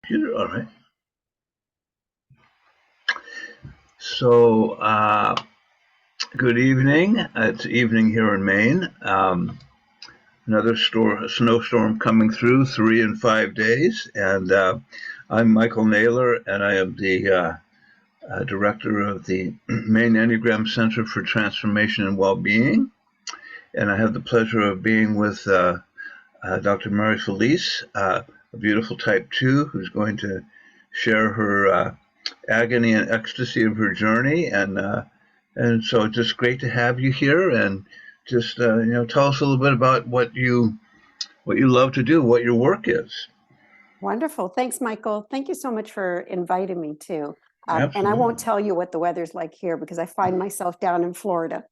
Computer, all right. So, good evening. It's evening here in Maine. Another snowstorm coming through, 3 and 5 days. And I'm Michael Naylor, and I am the director of the Maine Enneagram Center for Transformation and Wellbeing. And I have the pleasure of being with Dr. Mary Felice, a beautiful type 2 who's going to share her agony and ecstasy of her journey. And so it's just great to have you here, and just tell us a little bit about what you love to do, what your work is. Wonderful. Thanks, Michael. Thank you so much for inviting me too. And I Absolutely. won't tell you what the weather's like here because I find myself down in Florida,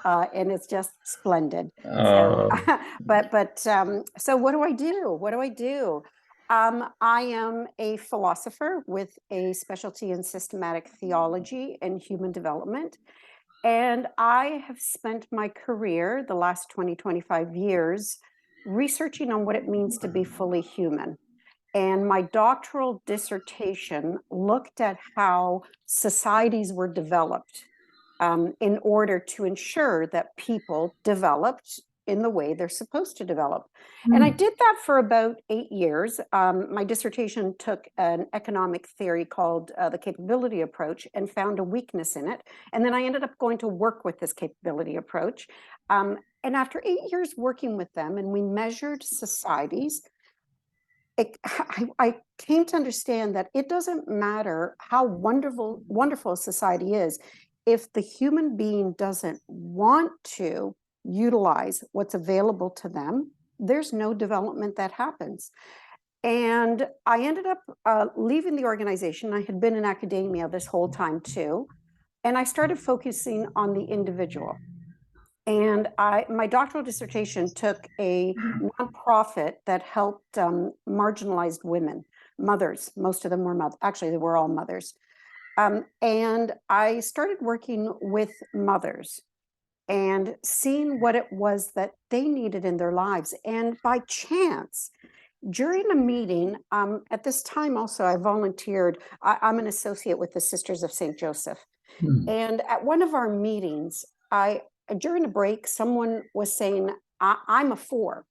and it's just splendid. So, Uh, so what do I do? What do I do? I am a philosopher with a specialty in systematic theology and human development. And I have spent my career, the last 25 years, researching on what it means to be fully human. And my doctoral dissertation looked at how societies were developed in order to ensure that people developed in the way they're supposed to develop. And I did that for about 8 years. My dissertation took an economic theory called the capability approach and found a weakness in it. And then I ended up going to work with this capability approach. And after 8 years working with them, and we measured societies, I came to understand that it doesn't matter how wonderful a society is, if the human being doesn't want to utilize what's available to them, there's no development that happens. And I ended up leaving the organization. I had been in academia this whole time too, and I started focusing on the individual. And my doctoral dissertation took a nonprofit that helped marginalized women, mothers. Most of them were mothers. Actually, they were all mothers. And I started working with mothers and seeing what it was that they needed in their lives. And by chance, during a meeting, at this time also, I volunteered. I'm an associate with the Sisters of St. Joseph. hmm. And at one of our meetings, during a break, someone was saying, I'm a 4.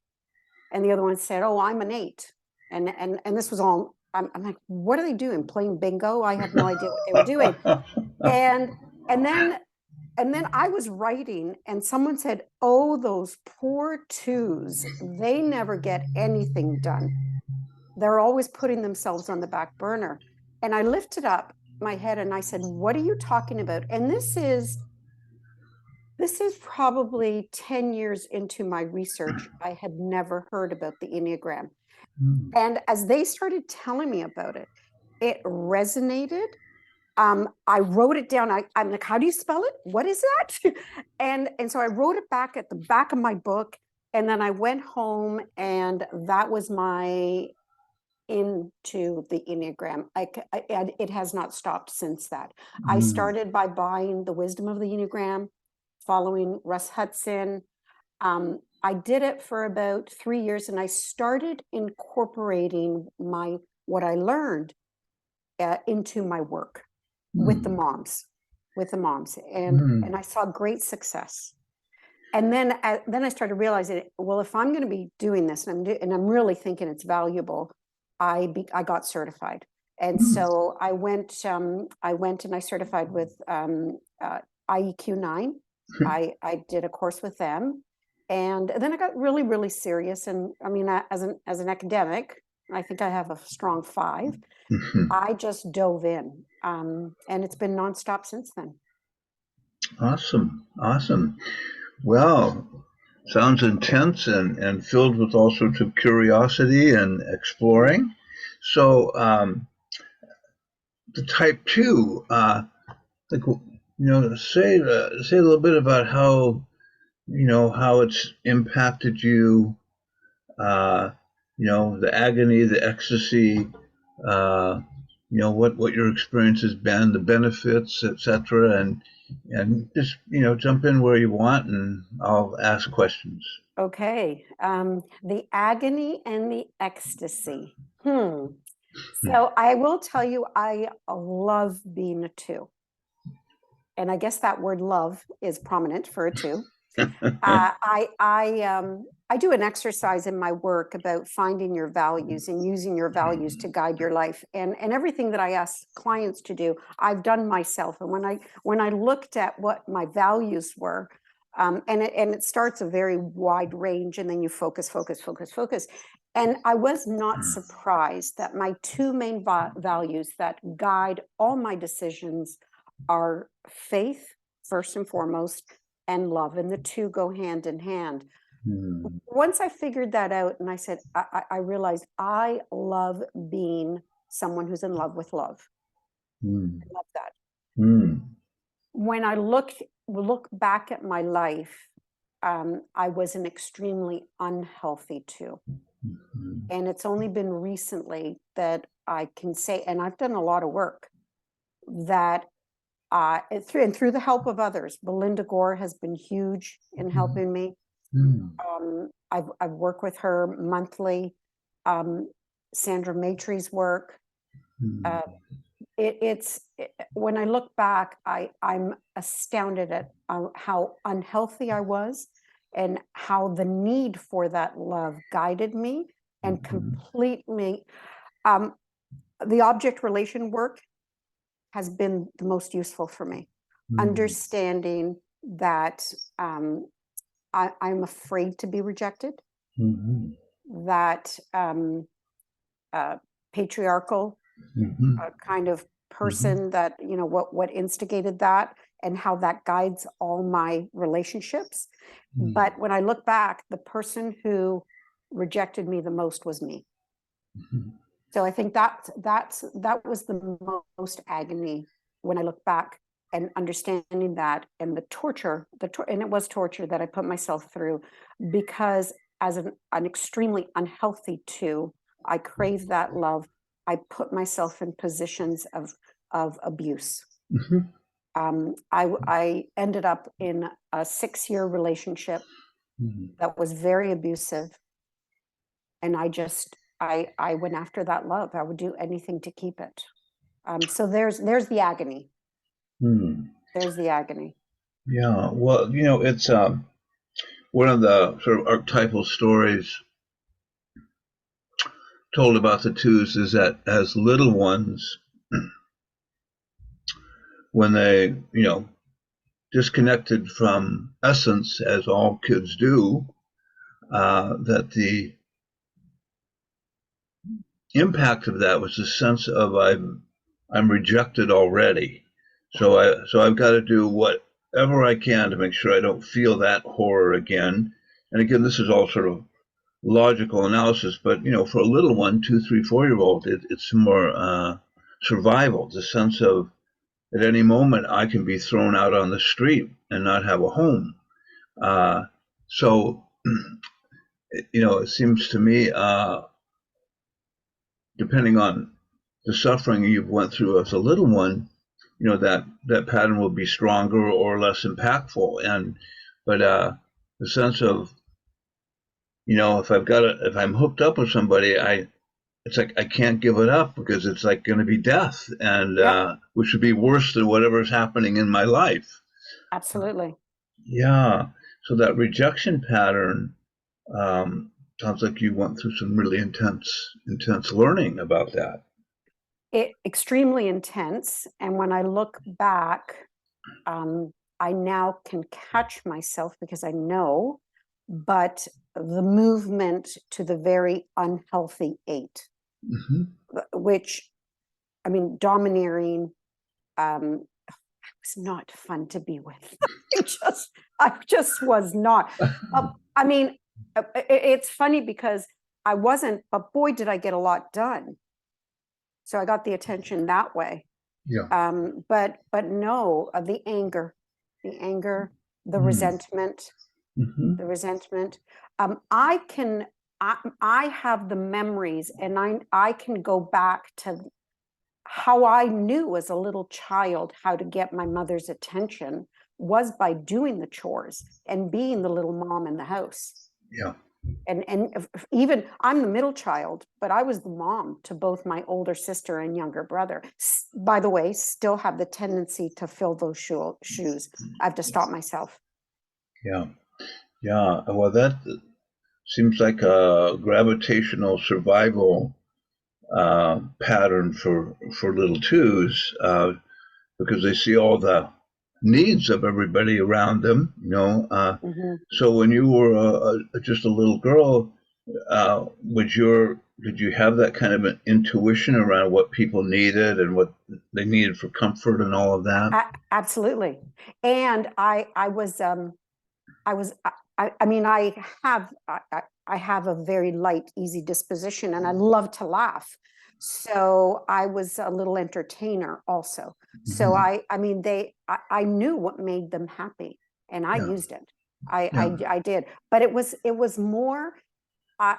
And the other one said, oh, I'm an 8. And this was all, I'm like, what are they doing? Playing bingo? I had no idea what they were doing. And and then and then I was writing and someone said, oh, those poor 2s, they never get anything done. They're always putting themselves on the back burner. And I lifted up my head and I said, what are you talking about? And this is probably 10 years into my research. I had never heard about the Enneagram. And as they started telling me about it, it resonated. I wrote it down. I'm like, how do you spell it? What is that? And so I wrote it back at the back of my book. And then I went home, and that was my into the Enneagram. It has not stopped since that. I started by buying The Wisdom of the Enneagram, following Russ Hudson. I did it for about 3 years, and I started incorporating what I learned into my work with the moms, and I saw great success. And then I started realizing, well, if I'm going to be doing this, and I'm really thinking it's valuable, I got certified. And so I went and I certified with IEQ 9. I did a course with them, and then I got really, really serious. And I mean, as an academic, I think I have a strong 5. I just dove in, and it's been nonstop since then. Awesome, awesome. Well, sounds intense and filled with all sorts of curiosity and exploring. So, the type 2, like, say a little bit about how it's impacted you, uh, the agony, the ecstasy, uh, what your experience has been, the benefits, etc., and just jump in where you want, and I'll ask questions. Okay, the agony and the ecstasy. So I will tell you, I love being a two. And I guess that word love is prominent for a two. I do an exercise in my work about finding your values and using your values to guide your life. And everything that I ask clients to do, I've done myself. And when I looked at what my values were, and it starts a very wide range, and then you focus. And I was not surprised that my two main values that guide all my decisions are faith, first and foremost, and love, and the two go hand in hand. Once I figured that out, and I said, I realized I love being someone who's in love with love. I love that. When I look back at my life, I was an extremely unhealthy two. And it's only been recently that I can say, and I've done a lot of work, that through the help of others. Belinda Gore has been huge in helping me. I've worked with her monthly. Sandra Maitre's work. When I look back, I'm astounded at how unhealthy I was, and how the need for that love guided me and completely. The object relation work has been the most useful for me. Understanding that I'm afraid to be rejected, that patriarchal kind of person, that, you know, what instigated that and how that guides all my relationships. But when I look back, the person who rejected me the most was me. So I think that was the most agony when I look back, and understanding that, and the torture, and it was torture that I put myself through, because as an extremely unhealthy two, I crave that love. I put myself in positions of abuse. I ended up in a 6-year relationship that was very abusive, and I went after that love. I would do anything to keep it. So there's the agony. There's the agony. Yeah, well, you know, it's one of the sort of archetypal stories told about the twos is that as little ones, when they, you know, disconnected from essence, as all kids do, that the impact of that was a sense of I'm rejected already, so I've got to do whatever I can to make sure I don't feel that horror again. And again, this is all sort of logical analysis, but you know, for a little one, 2, 3, 4-year-old, it's more survival, the sense of at any moment I can be thrown out on the street and not have a home. So, you know, it seems to me, depending on the suffering you've went through as a little one, you know, that pattern will be stronger or less impactful. But the sense of, you know, if I'm hooked up with somebody, it's like I can't give it up, because it's like going to be death, and which would be worse than whatever's happening in my life. Absolutely. Yeah. So that rejection pattern, sounds like you went through some really intense learning about that. Extremely intense. And when I look back, I now can catch myself, because I know, but the movement to the very unhealthy 8, which, I mean, domineering, was not fun to be with. I just was not. I mean, it's funny because I wasn't, but boy, did I get a lot done. So I got the attention that way. Yeah. But no, the anger, the resentment, the resentment. I have the memories, and I can go back to how I knew as a little child how to get my mother's attention was by doing the chores and being the little mom in the house. Yeah. Even I'm the middle child, but I was the mom to both my older sister and younger brother. By the way, still have the tendency to fill those shoes. I have to stop myself. Yeah. Yeah. Well, that seems like a gravitational survival pattern for little twos, because they see all the needs of everybody around them. Mm-hmm. So when you were just a little girl, did you have that kind of an intuition around what people needed and what they needed for comfort and all of that? Absolutely. And I was I mean, I have a very light, easy disposition, and I love to laugh. So I was a little entertainer also. So Mm-hmm. I mean, I knew what made them happy, and I Yeah. used it. Yeah. I did, but it was more. I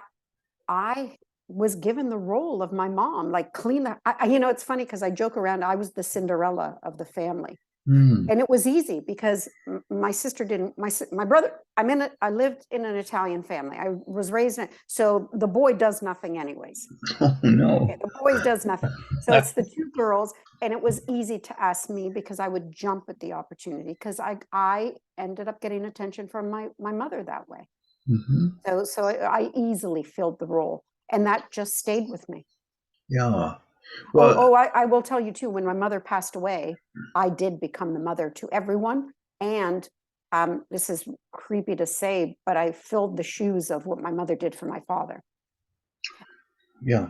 I was given the role of my mom, like clean the. It's funny because I joke around. I was the Cinderella of the family. Mm. And it was easy because my sister didn't, my brother, I lived in an Italian family. I was raised in it. So the boy does nothing anyways. Oh no. Okay, the boys does nothing. So it's the two girls. And it was easy to ask me because I would jump at the opportunity because I ended up getting attention from my mother that way. Mm-hmm. So I easily filled the role and that just stayed with me. Yeah. Oh, Well, I will tell you too, when my mother passed away, I did become the mother to everyone. And this is creepy to say, but I filled the shoes of what my mother did for my father. yeah.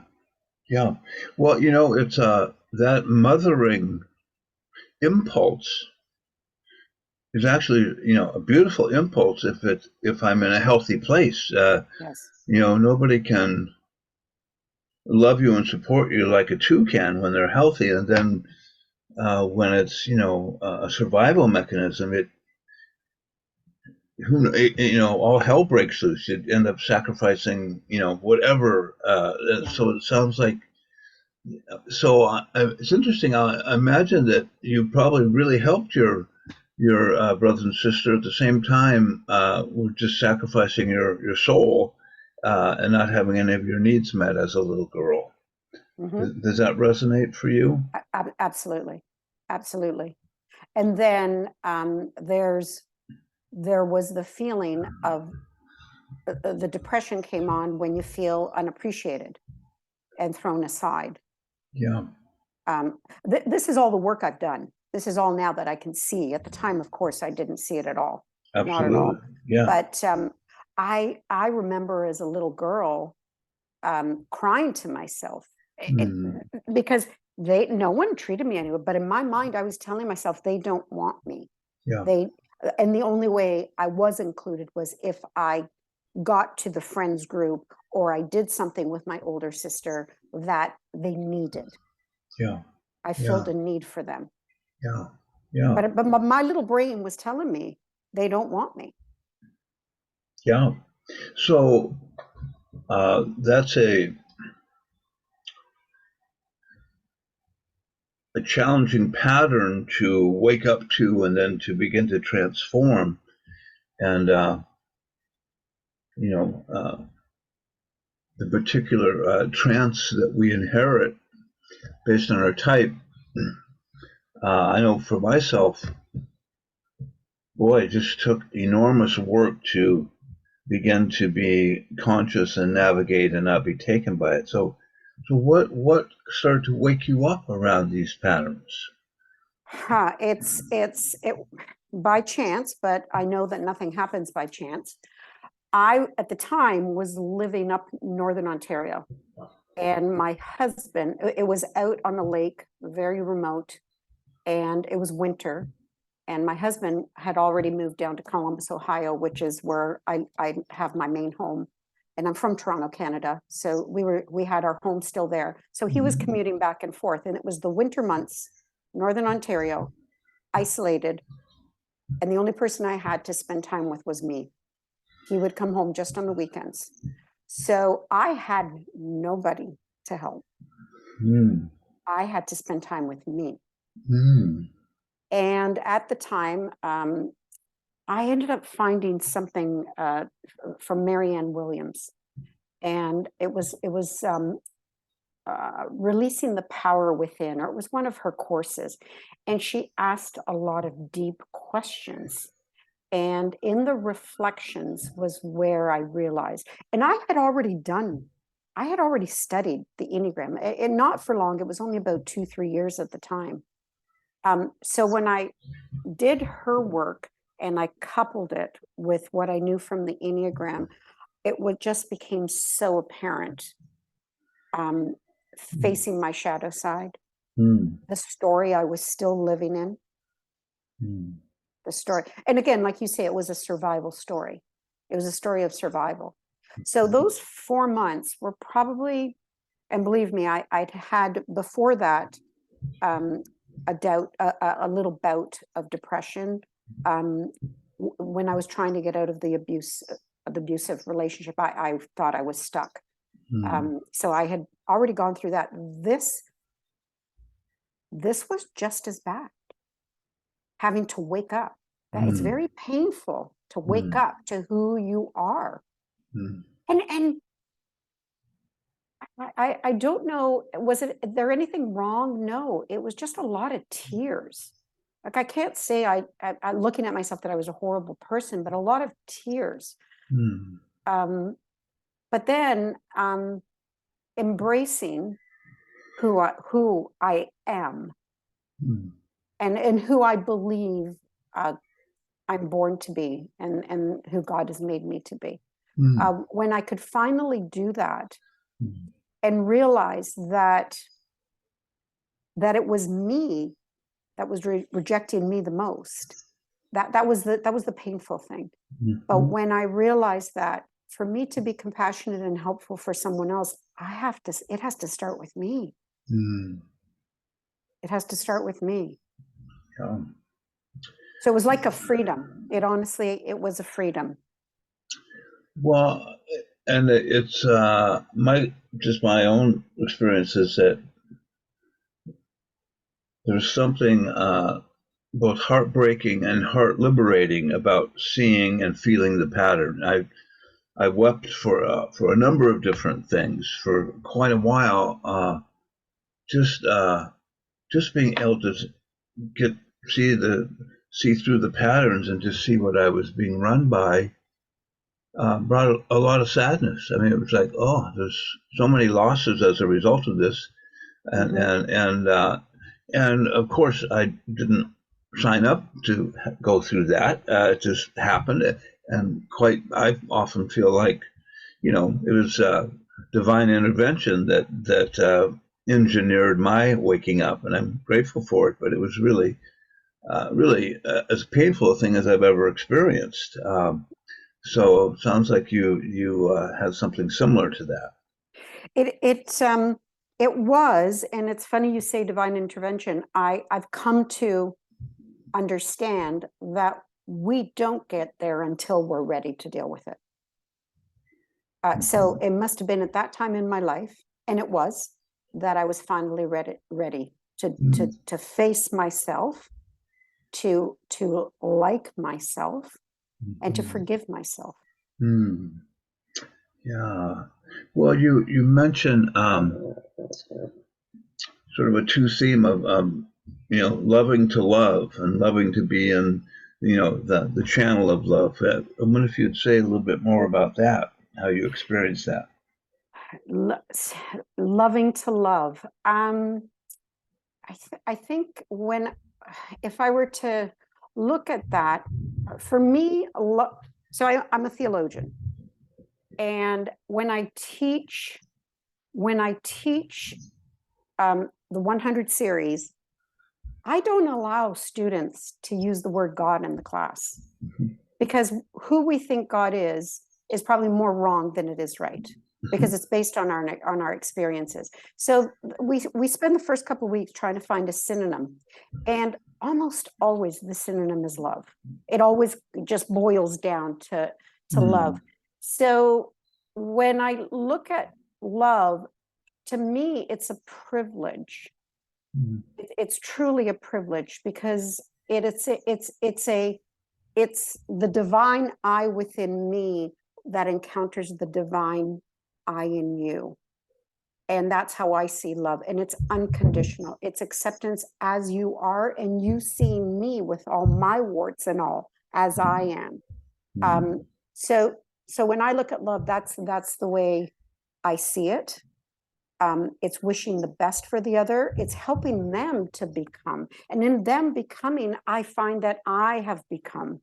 Yeah. Well, it's that mothering impulse is actually, a beautiful impulse if I'm in a healthy place. Yes. Nobody can love you and support you like a two can when they're healthy, and then when it's a survival mechanism, all hell breaks loose. You end up sacrificing whatever. Yeah. So it sounds like. So it's interesting. I imagine that you probably really helped your brother and sister at the same time, with just sacrificing your soul, and not having any of your needs met as a little girl. Hmm. Does that resonate for you? Absolutely. Absolutely. And then there was the feeling of the depression came on when you feel unappreciated and thrown aside. Yeah, This is all the work I've done. This is all now that I can see. At the time, of course, I didn't see it at all, not at absolutely. all. Yeah. But I remember as a little girl crying to myself Mm, because no one treated me anyway. But in my mind, I was telling myself they don't want me. yeah, They and the only way I was included was if I got to the friends group or I did something with my older sister that they needed. yeah, I yeah, filled a need for them. yeah, yeah, But my little brain was telling me they don't want me. yeah. So that's a challenging pattern to wake up to and then to begin to transform. And you know, the particular trance that we inherit based on our type. I know for myself, boy, it just took enormous work to begin to be conscious and navigate and not be taken by it. So what started to wake you up around these patterns? It by chance, but I know that nothing happens by chance. I at the time was living up northern Ontario, and my husband. It was out on the lake, very remote, and it was winter. And my husband had already moved down to Columbus, Ohio, which is where I have my main home. And I'm from Toronto, Canada. So we had our home still there. So he was Mhm. commuting back and forth. And it was the winter months, Northern Ontario, isolated. And the only person I had to spend time with was me. He would come home just on the weekends. So I had nobody to help. Mm. I had to spend time with me. Mm. And at the time, I ended up finding something from Marianne Williams, and it was Releasing the Power Within, or it was one of her courses, and she asked a lot of deep questions. And in the reflections was where I realized, and I had already studied the Enneagram, and not for long. It was only about 2-3 years at the time. So when I did her work and I coupled it with what I knew from the Enneagram, it would just became so apparent. Facing my shadow side, the story I was still living in, the story. And again, like you say, it was a survival story. It was a story of survival. So those 4 months were probably, and believe me, I'd had before that a little bout of depression when I was trying to get out of the abusive relationship. I thought I was stuck. So I had already gone through that. This was just as bad. Having to wake up. It's very painful to wake up to who you are. And I don't know, was there anything wrong? No, it was just a lot of tears. Like, I can't say I'm looking at myself that I was a horrible person, but a lot of tears. But then embracing who I am, and who I believe I'm born to be, and who God has made me to be. When I could finally do that and realize that it was me that was rejecting me the most, that was the painful thing. But when I realized that for me to be compassionate and helpful for someone else, it has to start with me. It has to start with me. Yeah. So it was like a freedom. It was a freedom. Well, and it's my own experience is that there's something both heartbreaking and heart liberating about seeing and feeling the pattern. I wept for a number of different things for quite a while. Just being able to see through the patterns and just see what I was being run by brought a lot of sadness. I mean, it was like, oh, there's so many losses as a result of this, and of course I didn't sign up to go through that. It just happened, and I often feel like, it was divine intervention that engineered my waking up, and I'm grateful for it. But it was really as painful a thing as I've ever experienced. So it sounds like you had something similar to that. It was, and it's funny you say divine intervention. I've come to understand that we don't get there until we're ready to deal with it. So it must have been at that time in my life, and it was, that I was finally ready to face myself, to like myself, and to forgive myself. Yeah. Well, you mentioned sort of a two theme of loving to love and loving to be in the channel of love. I wonder if you'd say a little bit more about that, how you experience that. Loving to love. I think if I were to look at that, for me, so I'm a theologian, and when I teach the 100 series, I don't allow students to use the word God in the class, because who we think God is probably more wrong than it is right, because it's based on our experiences. So we spend the first couple of weeks trying to find a synonym, and almost always the synonym is love. It always just boils down to love. So when I look at love, to me, it's a privilege. It's truly a privilege, because it's a it's the divine I within me that encounters the divine I in you. And that's how I see love. And it's unconditional. It's acceptance as you are, and you seeing me with all my warts and all as I am. So when I look at love, that's the way I see it. It's wishing the best for the other. It's helping them to become. And in them becoming, I find that I have become.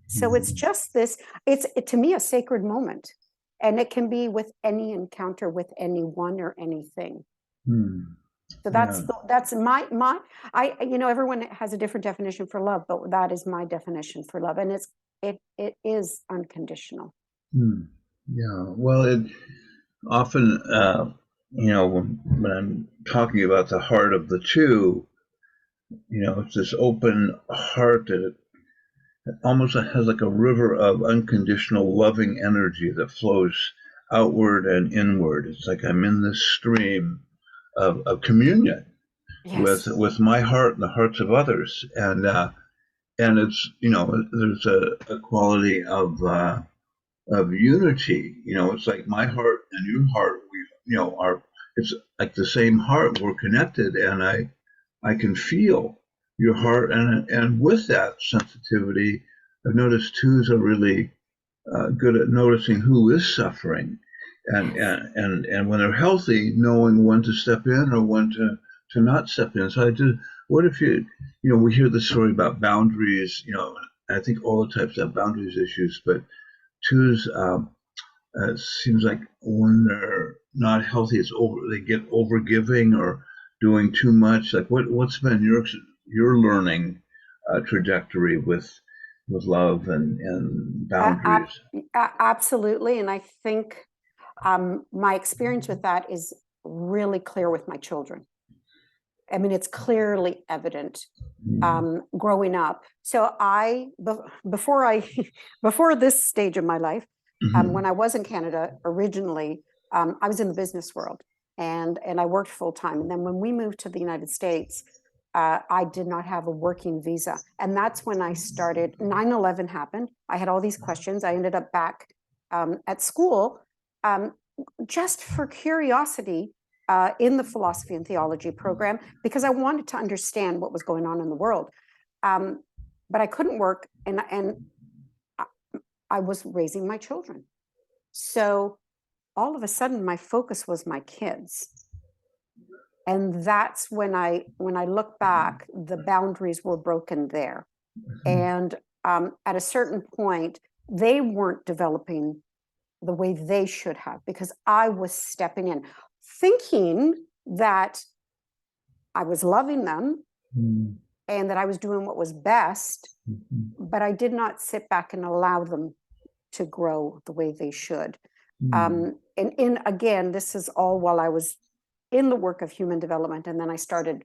So it's just this, it's to me a sacred moment. And it can be with any encounter with anyone or anything. So that's my everyone has a different definition for love, but that is my definition for love. And it is unconditional. Yeah. Well, it often, when I'm talking about the heart of the two, it's this open heart that it almost has like a river of unconditional loving energy that flows outward and inward. It's like I'm in this stream of communion with my heart and the hearts of others, and it's there's a quality of unity. It's like my heart and your heart. Are it's like the same heart. We're connected, and I can feel your heart, and with that sensitivity, I've noticed twos are really good at noticing who is suffering, and when they're healthy, knowing when to step in or when to not step in. So what if we hear the story about boundaries, I think all the types have boundaries issues, but twos, it seems like when they're not healthy, they get over giving or doing too much. Like what's been your learning trajectory with love and boundaries? Absolutely. And I think my experience with that is really clear with my children. I mean, it's clearly evident growing up. So before this stage of my life, when I was in Canada originally, I was in the business world and I worked full time. And then when we moved to the United States, I did not have a working visa. And that's when I started. 9/11 happened. I had all these questions. I ended up back at school just for curiosity in the philosophy and theology program, because I wanted to understand what was going on in the world. But I couldn't work, and I was raising my children. So all of a sudden, my focus was my kids. And that's when I look back, the boundaries were broken there. And at a certain point, they weren't developing the way they should have, because I was stepping in, thinking that I was loving them and that I was doing what was best, but I did not sit back and allow them to grow the way they should. And again, this is all while I was in the work of human development, and then I started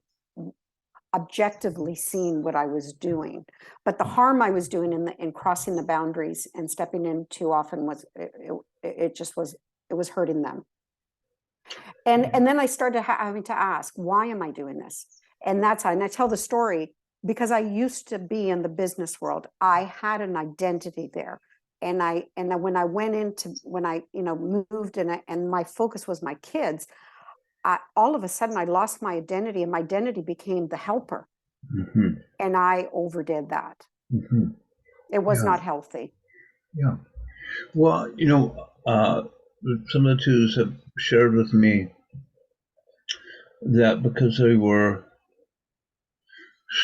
objectively seeing what I was doing. But the harm I was doing in crossing the boundaries and stepping in too often was it was hurting them. And then I started having to ask, why am I doing this? And I tell the story because I used to be in the business world. I had an identity there. And when I moved and my focus was my kids, all of a sudden I lost my identity, and my identity became the helper. And I overdid that. It was not healthy. Yeah. Well, some of the twos have shared with me that because they were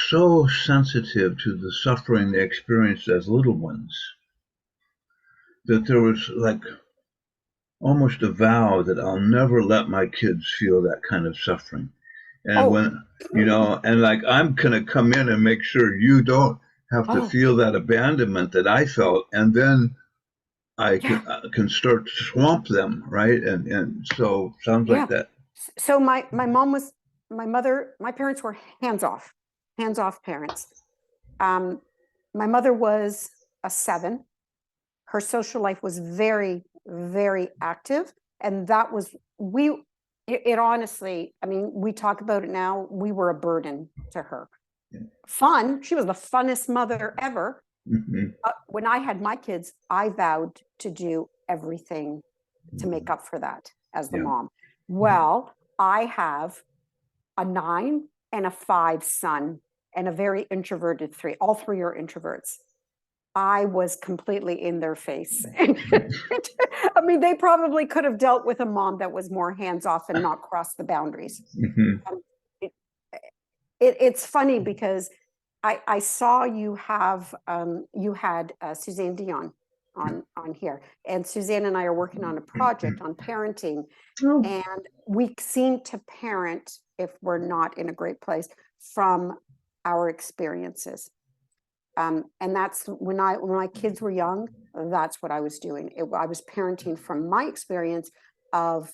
so sensitive to the suffering they experienced as little ones, that there was like almost a vow that I'll never let my kids feel that kind of suffering. And when, and like, I'm going to come in and make sure you don't have to feel that abandonment that I felt. And then I can start to swamp them, right? And so sounds like that. So my parents were hands-off parents. My mother was a 7. Her social life was very, very active. And that was, it honestly, I mean, we talk about it now, we were a burden to her. Fun, she was the funnest mother ever, Hmm. When I had my kids, I vowed to do everything to make up for that as the Yeah. mom. Well, I have a 9 and a 5 son and a very introverted 3. All 3 are introverts. I was completely in their face. I mean, they probably could have dealt with a mom that was more hands off and not cross the boundaries. Hmm. Um, it, it's funny because I saw you have you had Suzanne Dion on here, and Suzanne and I are working on a project on parenting, Oh. and we seem to parent if we're not in a great place from our experiences. And that's when my kids were young, that's what I was doing. I was parenting from my experience of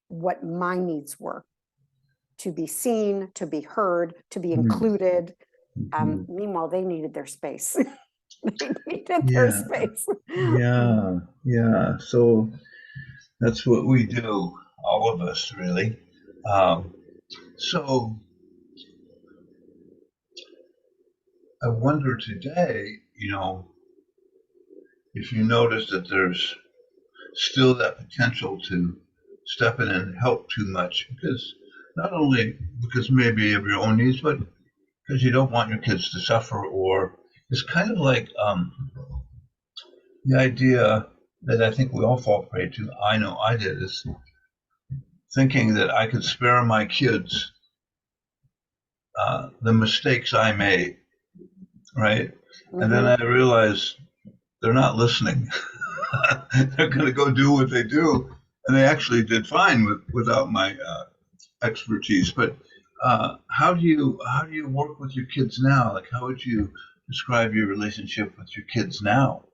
what my needs were, to be seen, to be heard, to be included. Mm-hmm. Meanwhile, they needed their space. They needed their Yeah, space. yeah, yeah. So that's what we do, all of us, really. Um, so I wonder today, if you notice that there's still that potential to step in and help too much, because not only because maybe of your own needs, but because you don't want your kids to suffer, or it's kind of like the idea that I think we all fall prey to. I know I did, is thinking that I could spare my kids the mistakes I made, right? And then Mm-hmm. I realized they're not listening. They're going to go do what they do, and they actually did fine without my expertise. But how do you work with your kids now? Like, how would you describe your relationship with your kids now?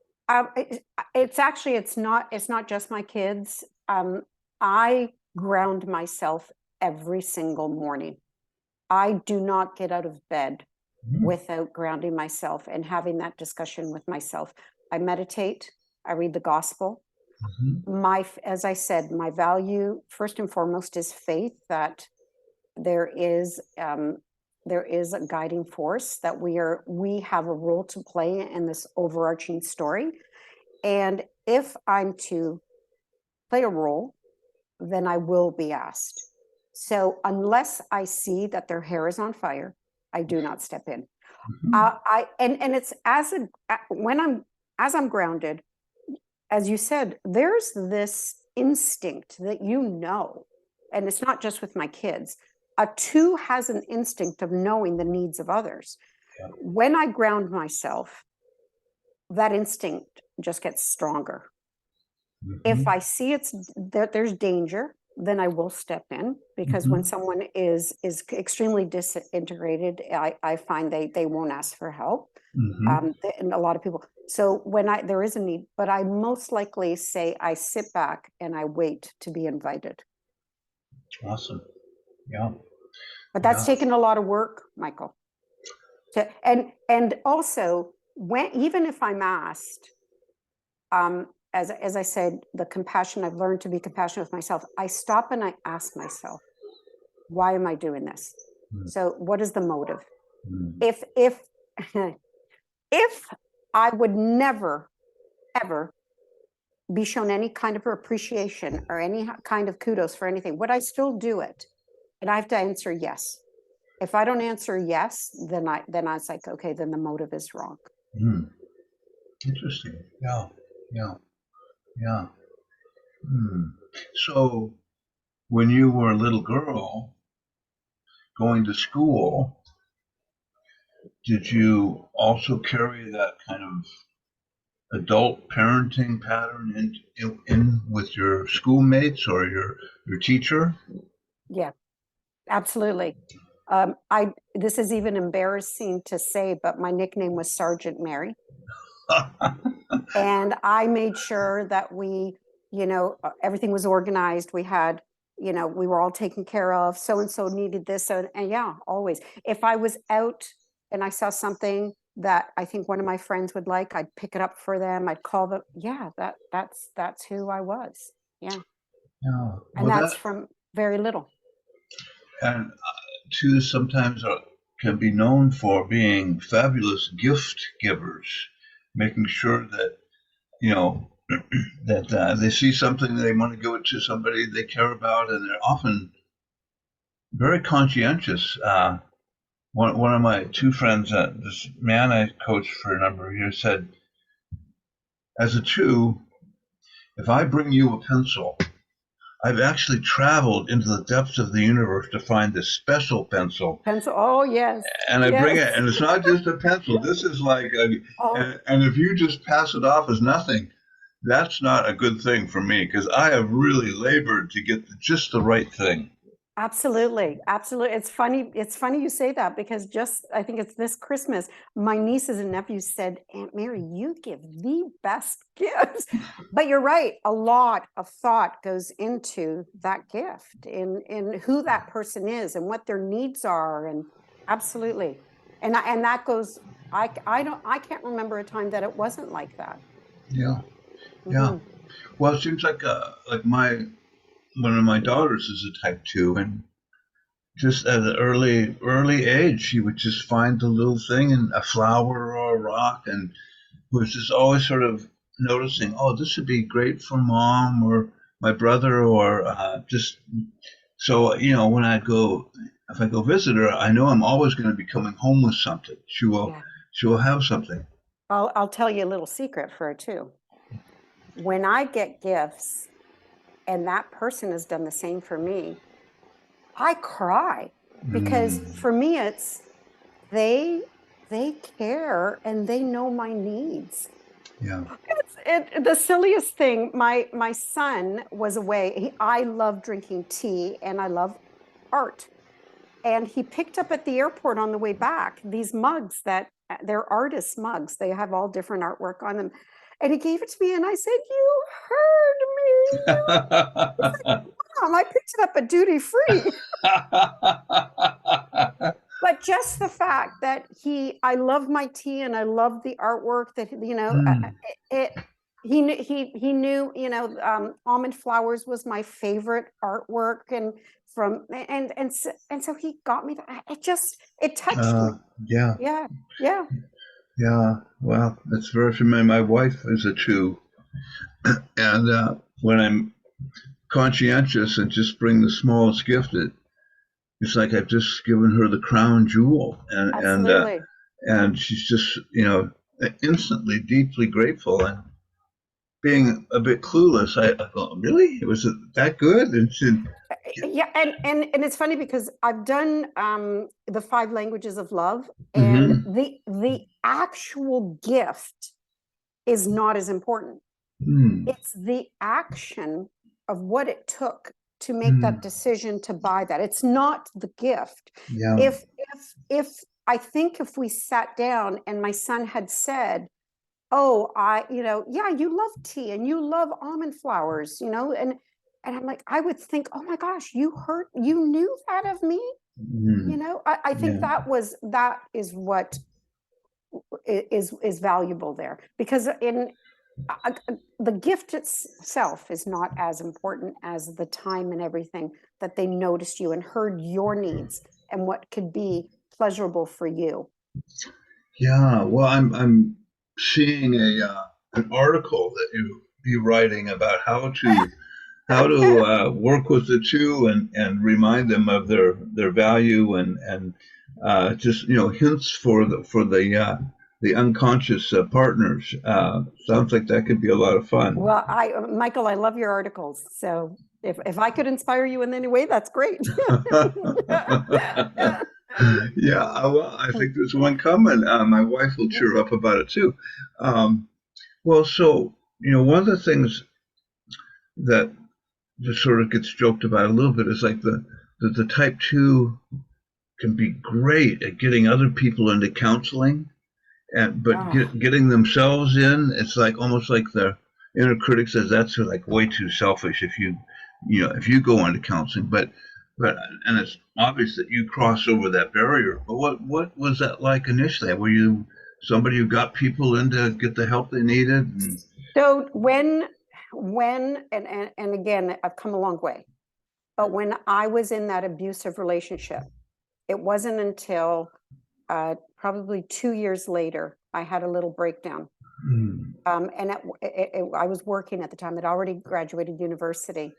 It's actually it's not just my kids. I ground myself every single morning. I do not get out of bed Mm-hmm. without grounding myself and having that discussion with myself. I meditate, I read the gospel. As I said, my value first and foremost is faith, that there is there is a guiding force, that we have a role to play in this overarching story. And if I'm to play a role, then I will be asked. So unless I see that their hair is on fire, I do not step in. Mm-hmm. And it's when I'm grounded, as you said, there's this instinct that and it's not just with my kids. A 2 has an instinct of knowing the needs of others. Yeah. When I ground myself, that instinct just gets stronger. If Mm-hmm. I see that there's danger, then I will step in, because when Mm-hmm. someone is extremely disintegrated, I find they won't ask for help. Mm-hmm. And a lot of people. So when there is a need, but I most likely say I sit back and I wait to be invited. Awesome. Yeah. But that's Yeah. taken a lot of work, Michael. And also, when even if I'm asked, as I said, the compassion, I've learned to be compassionate with myself. I stop and I ask myself, why am I doing this? So what is the motive? Mm-hmm. If if I would never ever be shown any kind of appreciation or any kind of kudos for anything, would I still do it? And I have to answer yes. If I don't answer yes, then I was like, okay, then the motive is wrong. Mm. Interesting. Yeah. Yeah. Yeah. Mm. So when you were a little girl going to school, did you also carry that kind of adult parenting pattern in with your schoolmates or your teacher? Yeah, absolutely. I This is even embarrassing to say, but my nickname was Sergeant Mary. And I made sure that everything was organized. We had, we were all taken care of. So and so needed this. So, and yeah, always. If I was out and I saw something that I think one of my friends would like, I'd pick it up for them. I'd call them. Yeah, that's who I was. Yeah. Yeah. And Well, that's that from very little. and too sometimes can be known for being fabulous gift givers. making sure that, you know, that they see something they want to give it to somebody they care about, and they're often very conscientious. One of my two friends, this man I coached for a number of years, said, as a two, if I bring you a pencil, I've actually traveled into the depths of the universe to find this special pencil. Pencil. Oh, yes. And I bring it, Yes. and it's not just a pencil. This is like, Oh, and if you just pass it off as nothing, that's not a good thing for me because I have really labored to get just the right thing. absolutely. Absolutely. It's funny. It's funny you say that because just, I think it's this Christmas, my nieces and nephews said, Aunt Mary, you give the best gifts. But you're right. A lot of thought goes into that gift in who that person is and what their needs are. And absolutely. And that goes, I can't remember a time that it wasn't like that. Yeah, yeah. Mhm. Well, it seems like my one of my daughters is a type two, and just at an early age, she would just find the little thing in a flower or a rock, and was just always sort of noticing, oh, this would be great for mom or my brother, or just so when if I go visit her, I know I'm always going to be coming home with something. Yeah. She will have something. I'll tell you a little secret for her too. When I get gifts and that person has done the same for me, I cry because Mm, for me it's they they care and they know my needs. yeah. The silliest thing. My son was away. I love drinking tea and I love art. And he picked up at the airport on the way back these mugs that they're artist mugs. They have all different artwork on them. And he gave it to me and I said, "You heard me. Mom, I picked it up at duty free." But just the fact that I love my tea and I love the artwork that, Mm, it, he knew, almond flowers was my favorite artwork and so he got me that. It touched me. yeah, Yeah. Yeah. yeah. Well, that's very familiar. My wife is a two, and when I'm conscientious and just bring the smallest gift, it's like I've just given her the crown jewel, Absolutely. and she's just instantly deeply grateful. And being a bit clueless, I thought, really, was it that good? And she, Yeah, and it's funny because I've done the five languages of love, and mm-hmm, the actual gift is not as important. mm, It's the action of what it took to make that mm, decision to buy that. It's not the gift. yeah, If I think if we sat down and my son had said, "Oh, yeah, you love tea and you love almond flowers," and I'm like, I would think, "Oh my gosh, you knew that of me." mm, I think yeah, that is what is valuable there because the gift itself is not as important as the time and everything that they noticed you and heard your needs and what could be pleasurable for you. yeah. Well, I'm seeing an article that you writing about how to work with the two and remind them of their value and just hints for the unconscious partners. Sounds like that could be a lot of fun. Well, Michael, I love your articles. So if I could inspire you in any way, that's great. Yeah, well, I think there's one coming. My wife will cheer up about it too. Um, well, so one of the things that just sort of gets joked about a little bit is like the type two can be great at getting other people into counseling, but Oh, getting themselves in, it's like almost like the inner critic says that's like way too selfish if you go into counseling, but and it's obvious that you cross over that barrier. But what was that like initially? Were you somebody who got people in to get the help they needed? And, so and again, I've come a long way. But when I was in that abusive relationship, it wasn't until probably 2 years later I had a little breakdown. Mm. And I was working at the time. I'd already graduated university,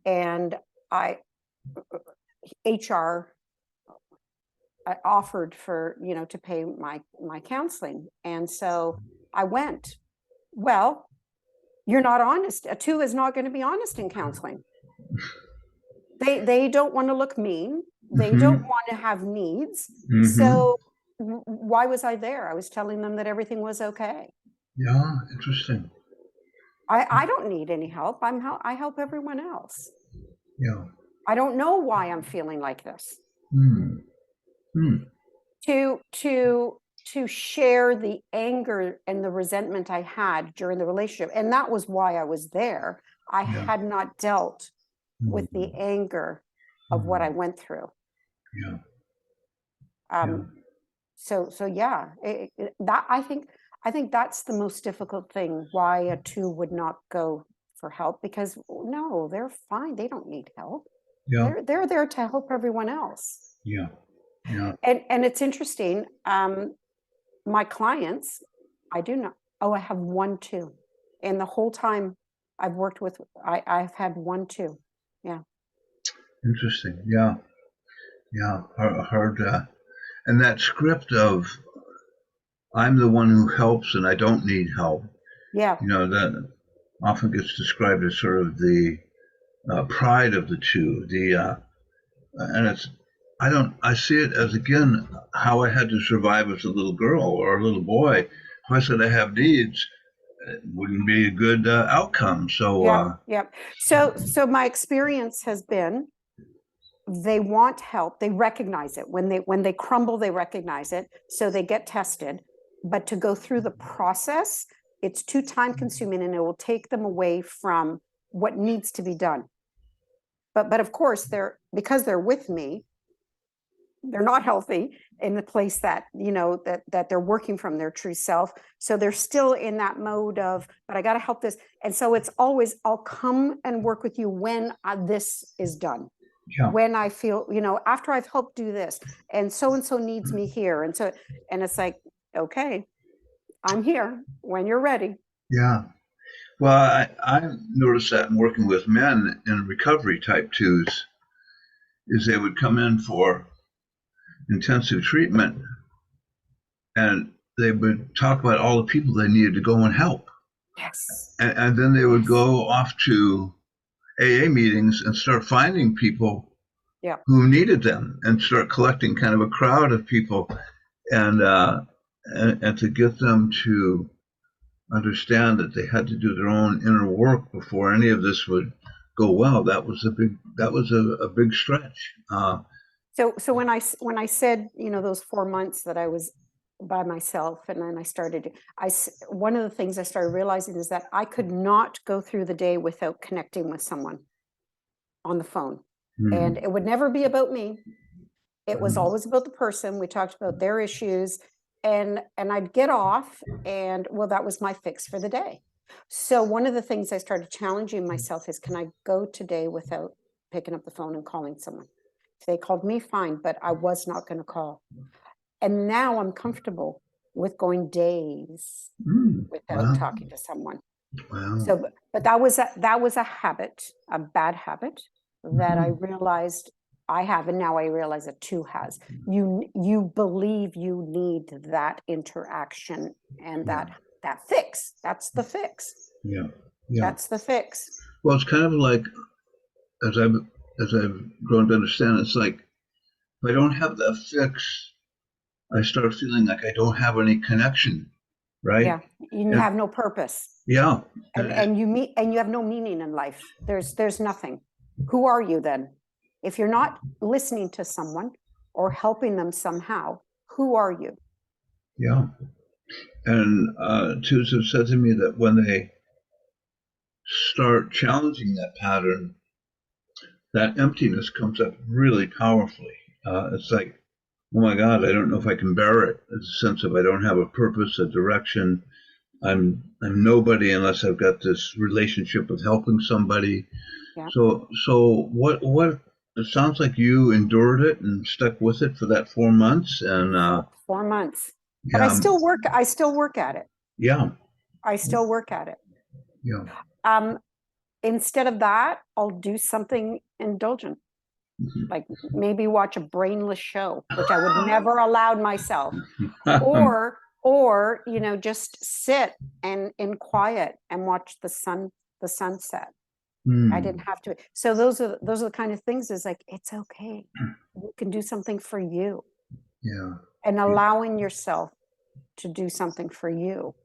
and I HR offered for to pay my counseling, and so I went. Well, you're not honest. A two is not going to be honest in counseling. They don't want to look mean. They don't Mm-hmm. want to have needs. Mm-hmm. So why was I there? I was telling them that everything was okay. Yeah, interesting. I don't need any help. I help everyone else. Yeah. I don't know why I'm feeling like this. Mm. Mm. To share the anger and the resentment I had during the relationship, and that was why I was there. I Yeah. had not dealt with the Mm. anger of what I Mm. went through. Yeah. Yeah. Um, so yeah, that I think that's the most difficult thing. Why a two would not go for help, because no, they're fine. They don't need help. Yeah. They're there to help everyone else. Yeah. Yeah. And it's interesting. My clients, I do not. Oh, I have one two, and the whole time I've worked with, I've had one two. Yeah. Interesting. Yeah. Yeah. Hard. And that script of I'm the one who helps and I don't need help. Yeah. That often gets described as sort of the pride of the two. And it's I see it as again how I had to survive as a little girl or a little boy. If I said I have needs, it wouldn't be a good outcome. So Yep. So my experience has been they want help. They recognize it when they crumble. They recognize it, so they get tested. But to go through the process, it's too time consuming, and it will take them away from what needs to be done. But of course, because they're with me, they're not healthy in the place that that they're working from their true self, so they're still in that mode of, but I got to help this. And so it's always, I'll come and work with you when this is done, yeah, when I feel, after I've helped do this, and so needs me here. And it's like, okay, I'm here when you're ready. yeah. Well, I noticed that in working with men in recovery type twos, is they would come in for intensive treatment and they would talk about all the people they needed to go and help. Yes. And then they would go off to AA meetings and start finding people Yeah. who needed them and start collecting kind of a crowd of people and and to get them to understand that they had to do their own inner work before any of this would go well. That was a big stretch. So when I said, those 4 months that I was by myself, and then one of the things I started realizing is that I could not go through the day without connecting with someone on the phone. And it would never be about me. It was always about the person. We talked about their issues, and I'd get off, and well, that was my fix for the day. So one of the things I started challenging myself is, can I go today without picking up the phone and calling someone? If they called me, fine, but I was not going to call. And now I'm comfortable with going days without Wow. talking to someone. Wow. So, but that was a habit, a bad habit that I realized I have, and now I realize that two has. You believe you need that interaction and that fix. That's the fix. Yeah. Yeah. That's the fix. Well, it's kind of like as I've grown to understand, it's like if I don't have that fix, I start feeling like I don't have any connection, right? Yeah, you And, have no purpose. yeah. And you have no meaning in life. There's nothing. Who are you then? If you're not listening to someone or helping them somehow, who are you? Yeah. And twos have said to me that when they start challenging that pattern, that emptiness comes up really powerfully. It's like, oh my God, I don't know if I can bear it. It's a sense of I don't have a purpose, a direction. I'm nobody unless I've got this relationship of helping somebody. Yeah. So what it sounds like you endured it and stuck with it for that 4 months, and 4 months. But I still work at it. Yeah. I still work at it. Yeah. Instead of that, I'll do something indulgent, like maybe watch a brainless show, which I would never allowed myself, or just sit and in quiet and watch the sunset. I didn't have to. So those are the kind of things, is like, it's okay. You can do something for you. Yeah. And allowing yourself to do something for you.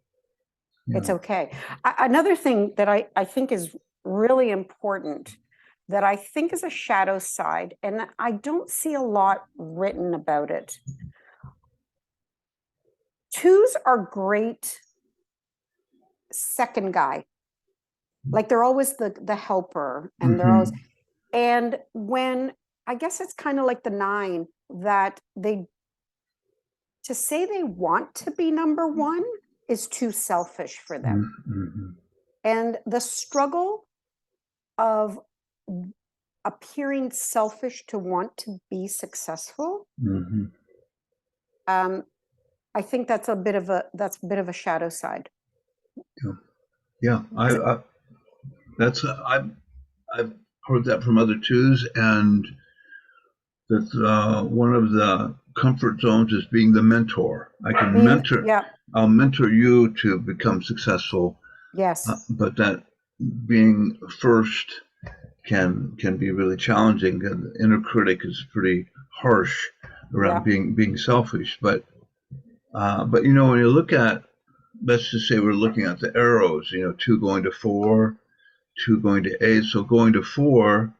Yeah. It's okay. Another thing that I think is really important, that I think is a shadow side, and I don't see a lot written about it. Twos are great second guy. Like, they're always the helper, and they're always, and when, I guess it's kind of like the 9, that to say they want to be number 1 is too selfish for them. And the struggle of appearing selfish to want to be successful, I think that's a bit of a shadow side. Yeah. I've heard that from other twos, and that one of the comfort zones is being the mentor. I can mentor. Yeah. I'll mentor you to become successful. Yes. But that being first can be really challenging. The inner critic is pretty harsh around being selfish. But when you look at, let's just say we're looking at the arrows, 2 going to 4, 2 going to 8. So going to 4,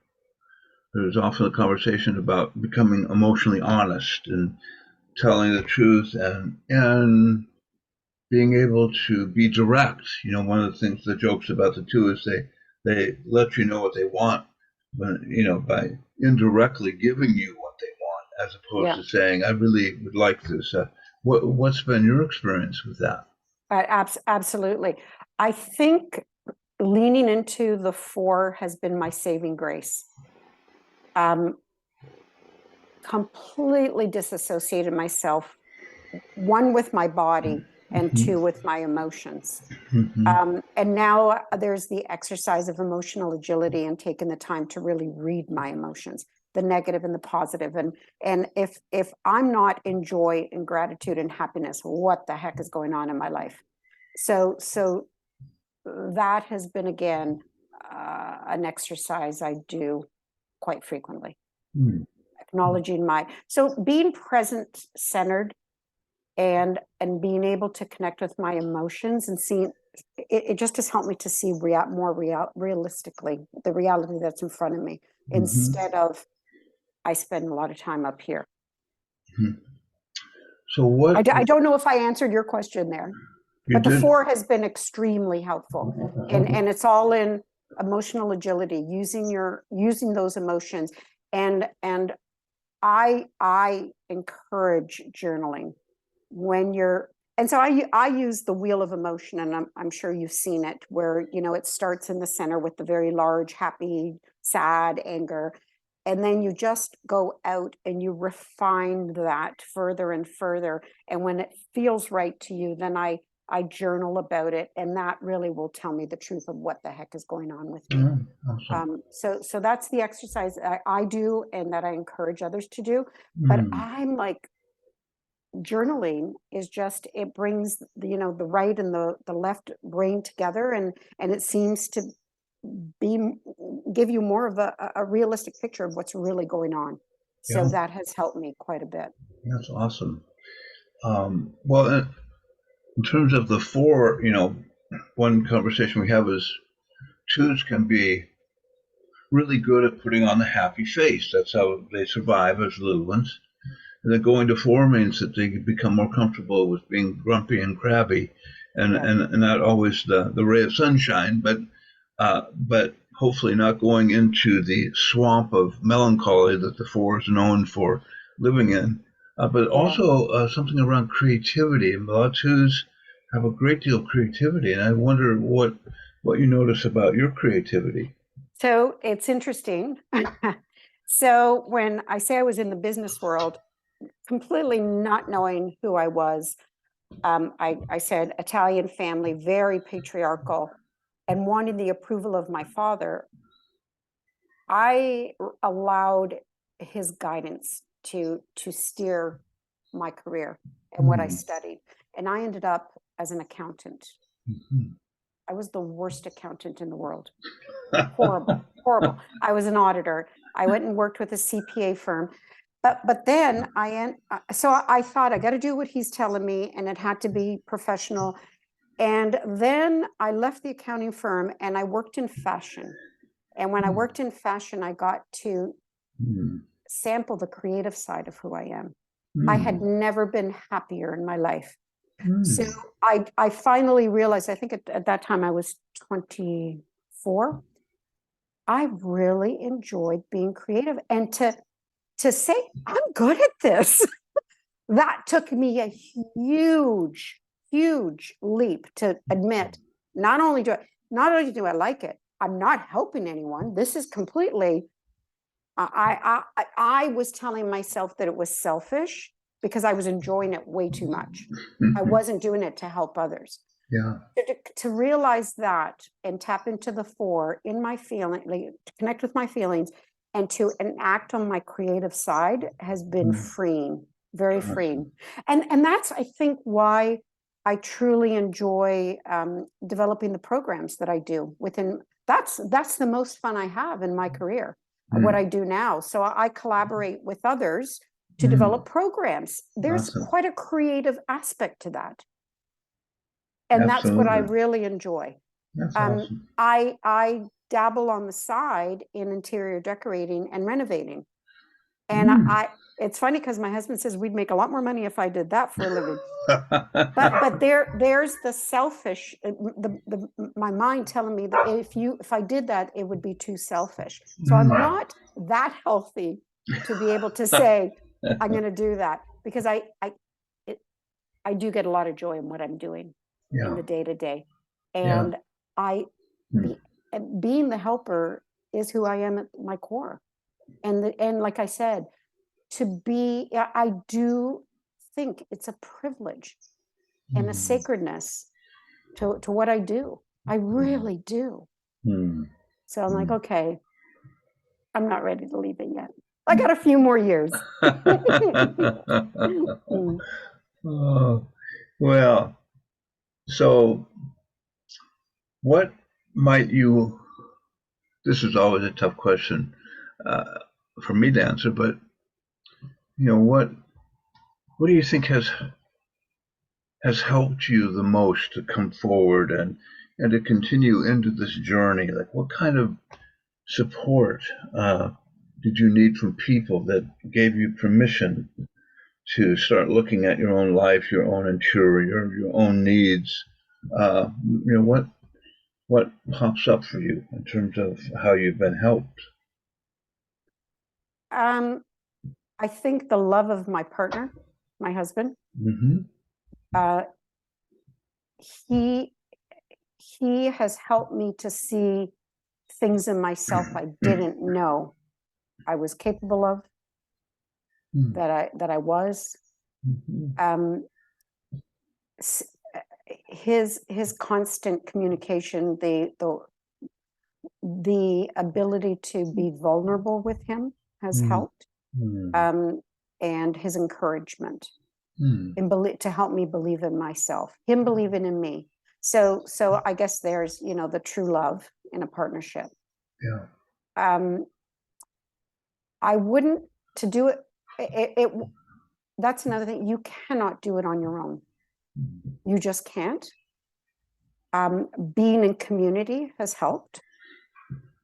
there's often a conversation about becoming emotionally honest and telling the truth and being able to be direct. One of the things, the jokes about the 2 is they let you know what they want, by indirectly giving you what they want, as opposed to saying, I really would like this. What's been your experience with that? Absolutely. I think leaning into the 4 has been my saving grace. Completely disassociated myself, 1 with my body, and 2 with my emotions. And now there's the exercise of emotional agility, and taking the time to really read my emotions, the negative and the positive. And if I'm not in joy and gratitude and happiness, what the heck is going on in my life? So that has been, again, an exercise I do quite frequently. Acknowledging so being present centered, and being able to connect with my emotions, and seeing it just has helped me to see realistically the reality that's in front of me, instead of, I spend a lot of time up here. So what? I don't know if I answered your question there, but the 4 has been extremely helpful, and it's all in emotional agility, using those emotions, and I encourage journaling when you're, and so I use the wheel of emotion, and I'm sure you've seen it, where it starts in the center with the very large, happy, sad, anger, and then you just go out and you refine that further and further, and when it feels right to you, then I journal about it, and that really will tell me the truth of what the heck is going on with me. Awesome. So that's the exercise I do, and that I encourage others to do. But I'm like, journaling is just, it brings the right and the left brain together, and it seems to give you more of a realistic picture of what's really going on. So that has helped me quite a bit. That's awesome. Well, in terms of the 4, one conversation we have is 2s can be really good at putting on the happy face. That's how they survive as little ones. And then going to 4 means that they become more comfortable with being grumpy and crabby, and not always the ray of sunshine, but hopefully not going into the swamp of melancholy that the 4 is known for living in. But also something around creativity. A lot of 2s have a great deal of creativity, and I wonder what you notice about your creativity. So it's interesting. So when I say I was in the business world, completely not knowing who I was, I said Italian family, very patriarchal, and wanting the approval of my father, I allowed his guidance to steer my career and what I studied. And I ended up as an accountant. I was the worst accountant in the world. Horrible, horrible. I was an auditor. I went and worked with a CPA firm. But then so I thought I got to do what he's telling me, and it had to be professional. And then I left the accounting firm and I worked in fashion. And when I worked in fashion, I got to sample the creative side of who I am. I had never been happier in my life. So I finally realized, I think at that time I was 24. I really enjoyed being creative, and to say I'm good at this, that took me a huge leap to admit, not only do I like it, I'm not helping anyone. This is completely, I was telling myself that it was selfish because I was enjoying it way too much. I wasn't doing it to help others. Yeah. To realize that and tap into the four in my feeling, like, to connect with my feelings and to enact on my creative side has been freeing, very freeing. And that's, I think, why I truly enjoy developing the programs that I do within. That's the most fun I have in my career, what I do now. So I collaborate with others to develop programs. There's quite a creative aspect to that. And that's what I really enjoy. That's awesome. I dabble on the side in interior decorating and renovating. And it's funny because my husband says we'd make a lot more money if I did that for a living. but there's the selfish, my mind telling me that if I did that, it would be too selfish. So I'm not that healthy to be able to say I'm going to do that, because I do get a lot of joy in what I'm doing in the day-to-day. And being the helper is who I am at my core. And like I said, I do think it's a privilege and a sacredness to what I do. I really do. So I'm like, okay, I'm not ready to leave it yet. I got a few more years. Oh, well, so what might you, this is always a tough question for me to answer, but what do you think has helped you the most to come forward and to continue into this journey? Like, what kind of support did you need from people that gave you permission to start looking at your own life, your own interior, your own needs? What pops up for you in terms of how you've been helped? I think the love of my partner, my husband. He has helped me to see things in myself I didn't know I was capable of, that I was. His constant communication, the ability to be vulnerable with him has helped, and his encouragement, and to help me believe in myself, him believing in me. So I guess there's the true love in a partnership. I wouldn't to do it. That's another thing. You cannot do it on your own. You just can't. Being in community has helped.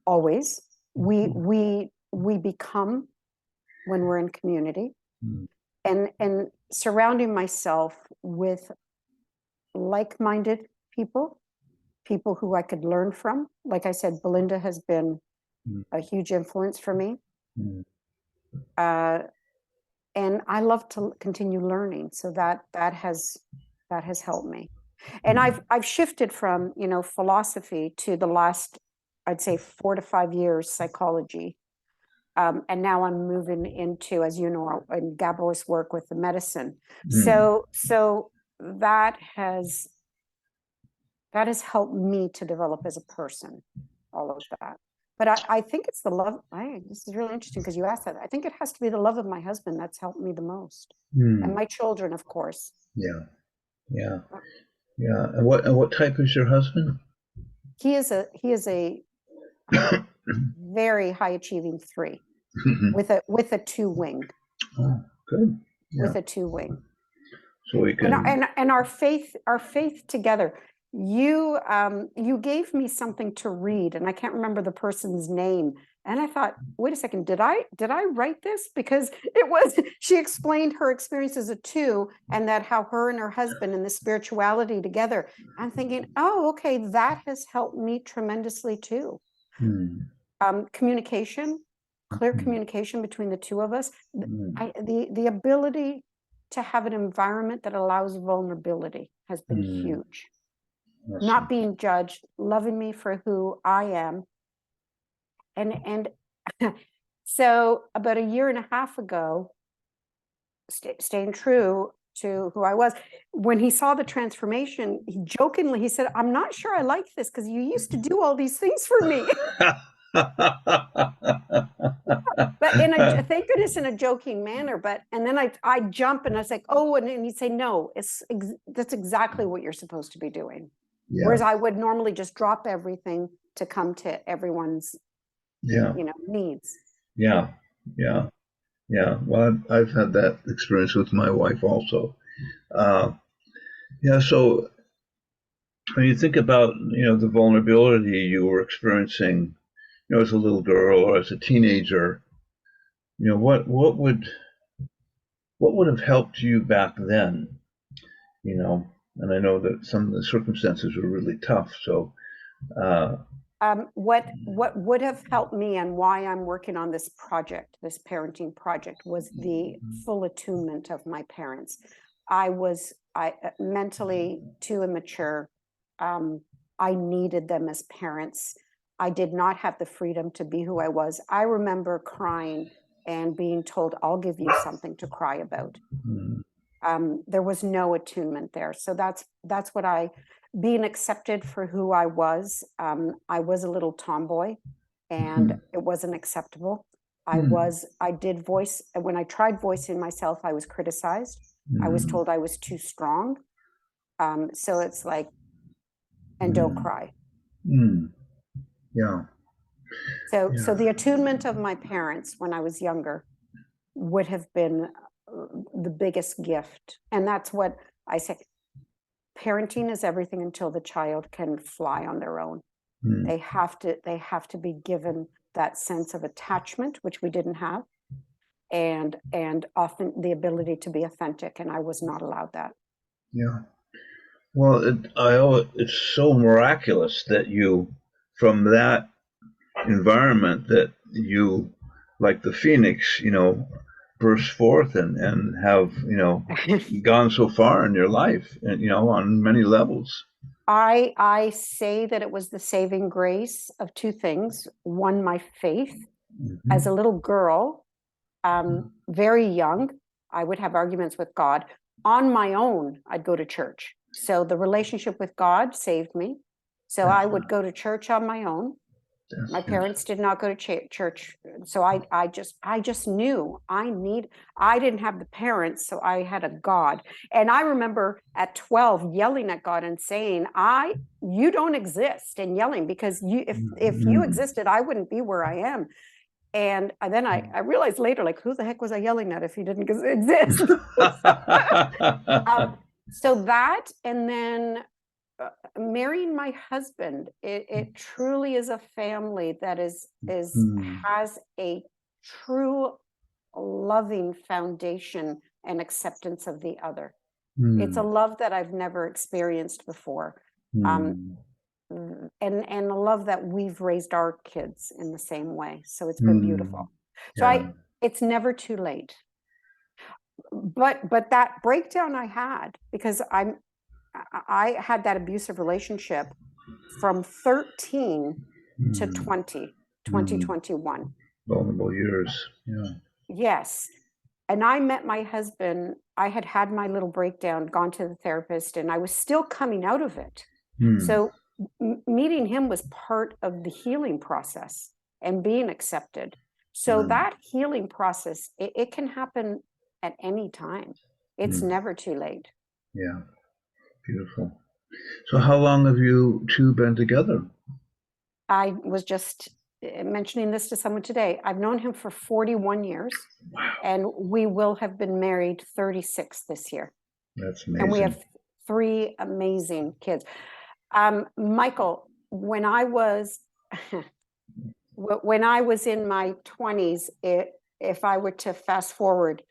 Always. We become when we're in community, and surrounding myself with like-minded people who I could learn from. Like I said, Belinda has been a huge influence for me. And I love to continue learning, so that has helped me. And I've shifted from philosophy to the last, I'd say, 4 to 5 years, psychology, and now I'm moving into, as you know, in Gabor's work with the medicine. So that has helped me to develop as a person, all of that. But I think it's the love. This is really interesting because you asked that. I think it has to be the love of my husband that's helped me the most, and my children, of course. Yeah, yeah, yeah. And what type is your husband? He is a very high achieving 3 with a 2 wing. Oh, good. Yeah. With a 2 wing. So we can and our faith together. You gave me something to read, and I can't remember the person's name. And I thought, wait a second, did I write this? Because she explained her experience as a 2, and that how her and her husband and the spirituality together. I'm thinking, oh, okay, that has helped me tremendously too. Communication, clear communication between the 2 of us. The ability to have an environment that allows vulnerability has been huge. Awesome. Not being judged, loving me for who I am. And so about 1.5 years ago, staying true to who I was, when he saw the transformation, he said, I'm not sure I like this because you used to do all these things for me. But thank goodness in a joking manner. And then I jump and I was like, oh, and he'd say, no, that's exactly what you're supposed to be doing. Yeah. Whereas I would normally just drop everything to come to everyone's needs. Yeah. Well, I've had that experience with my wife also. So when you think about the vulnerability you were experiencing, as a little girl or as a teenager, what would have helped you back then? And I know that some of the circumstances were really tough. So, what would have helped me, and why I'm working on this project, this parenting project, was the full attunement of my parents. I mentally too immature. I needed them as parents. I did not have the freedom to be who I was. I remember crying and being told, I'll give you something to cry about. There was no attunement there. So that's what being accepted for who I was. I was a little tomboy, and it wasn't acceptable. I did voice, when I tried voicing myself, I was criticized. I was told I was too strong. So it's like, and don't cry. Yeah. So the attunement of my parents when I was younger would have been the biggest gift. And that's what I say. Parenting is everything until the child can fly on their own. They have to be given that sense of attachment, which we didn't have, and often the ability to be authentic. And I was not allowed that. Yeah. Well, it's so miraculous that you, from that environment, that you, like the phoenix, burst forth and have, gone so far in your life, and, on many levels. I say that it was the saving grace of 2 things. One, my faith. As a little girl, very young, I would have arguments with God. On my own, I'd go to church. So the relationship with God saved me. So I would go to church on my own. My parents did not go to church. So I just knew I didn't have the parents, so I had a God. And I remember at 12 yelling at God and saying, you don't exist, and yelling, because if you existed, I wouldn't be where I am. And then I realized later, like, who the heck was I yelling at if he didn't exist? So that, and then marrying my husband, it truly is a family that has a true loving foundation and acceptance of the other. It's a love that I've never experienced before. And a love that we've raised our kids in the same way. So it's been beautiful. So it's never too late. But that breakdown I had, because I had that abusive relationship from 13 to 2021. Vulnerable years. Yeah. Yes. And I met my husband, I had had my little breakdown, gone to the therapist, and I was still coming out of it. So meeting him was part of the healing process and being accepted. So that healing process, it can happen at any time. It's never too late. Yeah, beautiful. So how long have you two been together? I was just mentioning this to someone today. I've known him for 41 years. Wow. And we will have been married 36 this year. That's amazing. And we have 3 amazing kids. Michael, when I was in my 20s, if I were to fast forward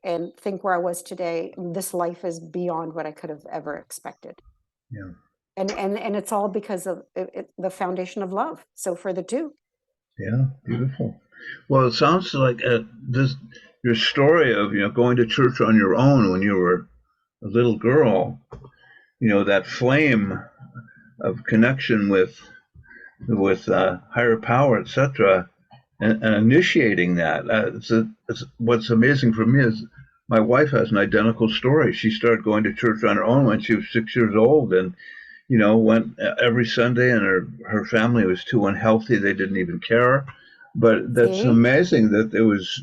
and think where I was today, this life is beyond what I could have ever expected. Yeah. And it's all because of the foundation of love. So for the 2. Yeah, beautiful. Well, it sounds like your story of going to church on your own when you were a little girl. That flame of connection with higher power, etc., and initiating that. What's amazing for me is my wife has an identical story. She started going to church on her own when she was 6 years old, and went every Sunday, and her family was too unhealthy; they didn't even care. But that's amazing that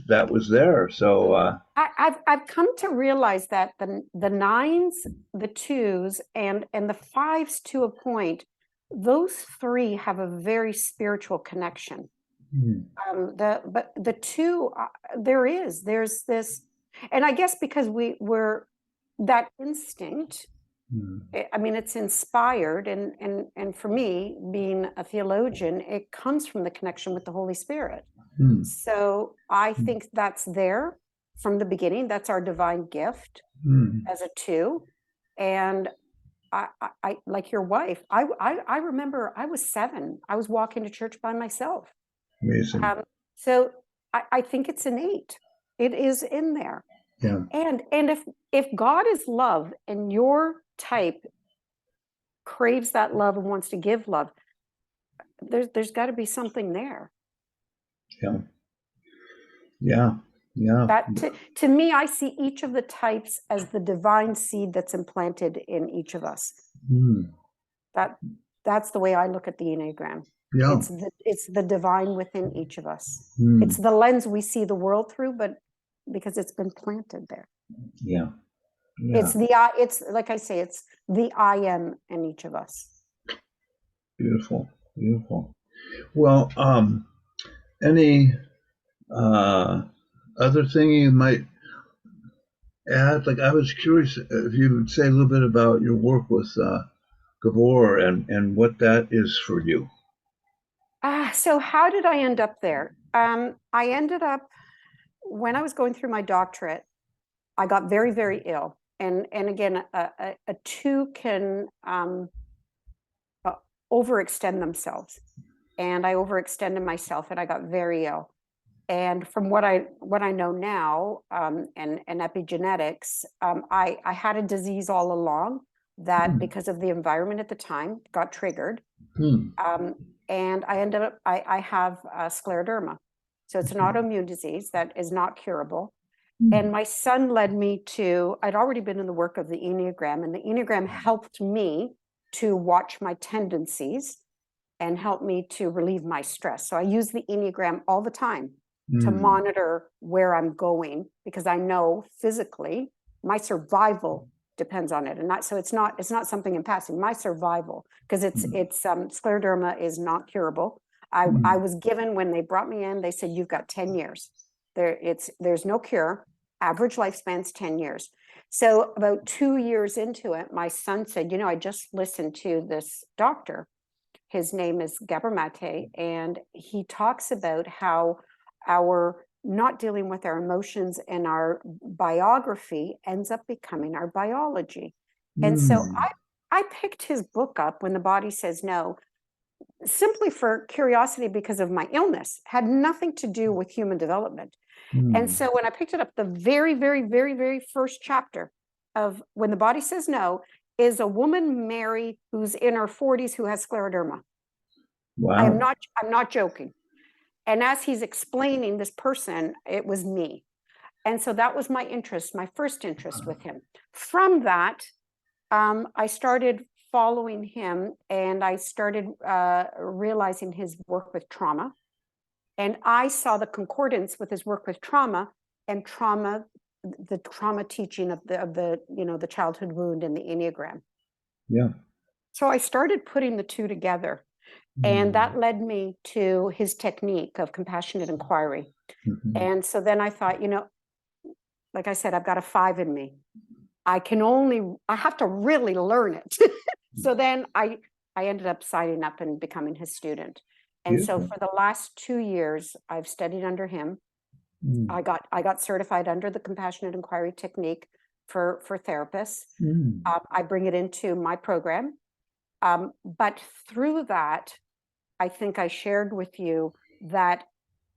that was there. So I've come to realize that the 9s, the 2s, and the 5s to a point, those 3 have a very spiritual connection. But the 2, there's this, and I guess because we're that instinct. I mean, it's inspired, and for me, being a theologian, it comes from the connection with the Holy Spirit. So I think that's there from the beginning. That's our divine gift as a 2. And I like your wife. I remember I was 7. I was walking to church by myself. Amazing. So I think it's innate. It is in there. Yeah. And if God is love and your type craves that love and wants to give love, there's got to be something there. Yeah. Yeah. Yeah. That to me, I see each of the types as the divine seed that's implanted in each of us. That's the way I look at the Enneagram. Yeah. It's the divine within each of us. It's the lens we see the world through, but because it's been planted there. Yeah. Yeah. It's like I say, it's the I am in each of us. Beautiful. Beautiful. Well, any other thing you might add? Like, I was curious if you would say a little bit about your work with Gabor and what that is for you. So how did I end up there? I ended up, when I was going through my doctorate, I got very, very ill. And again, a 2 can overextend themselves. And I overextended myself, and I got very ill. And from what I know now, and epigenetics, I had a disease all along that, because of the environment at the time, got triggered. And I ended up, I have scleroderma. So it's an autoimmune disease that is not curable. And my son led me to, I'd already been in the work of the Enneagram, and the Enneagram helped me to watch my tendencies and help me to relieve my stress. So I use the Enneagram all the time to monitor where I'm going, because I know physically my survival depends on it. And so it's not something in passing, my survival, because it's scleroderma is not curable. I was given, when they brought me in, they said, you've got 10 years. There's no cure. Average lifespan's 10 years. So about 2 years into it, my son said, I just listened to this doctor. His name is Gabor Mate, and he talks about how our not dealing with our emotions and our biography ends up becoming our biology. And so I picked his book up, When the Body Says No, simply for curiosity, because of my illness. Had nothing to do with human development. And so when I picked it up, the very, very, very, very first chapter of When the Body Says No is a woman, Mary, who's in her 40s, who has scleroderma. Wow. I'm not joking. And as he's explaining this person, it was me. And so that was my interest, my first interest with him. From that, I started following him, and I started realizing his work with trauma. And I saw the concordance with his work with trauma and the trauma teaching of the childhood wound and the Enneagram. Yeah. So I started putting the two together, and that led me to his technique of compassionate inquiry. And so then I thought, like I said, I've got a 5 in me. I have to really learn it. So then I ended up signing up and becoming his student. And so for the last 2 years, I've studied under him. I got certified under the compassionate inquiry technique for therapists. I bring it into my program. But through that, I think I shared with you that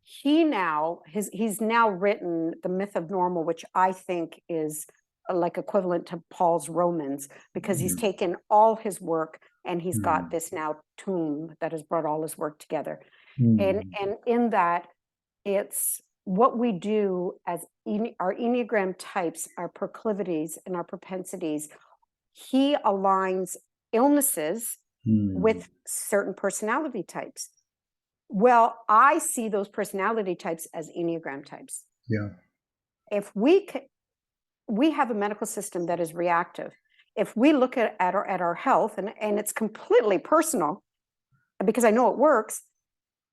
he's now written The Myth of Normal, which I think is like equivalent to Paul's Romans, because he's taken all his work and he's got this now tome that has brought all his work together. And in that, it's what we do as our Enneagram types, our proclivities and our propensities. He aligns illnesses with certain personality types. Well, I see those personality types as Enneagram types. Yeah. If we have a medical system that is reactive, if we look at our health, and it's completely personal, because I know it works.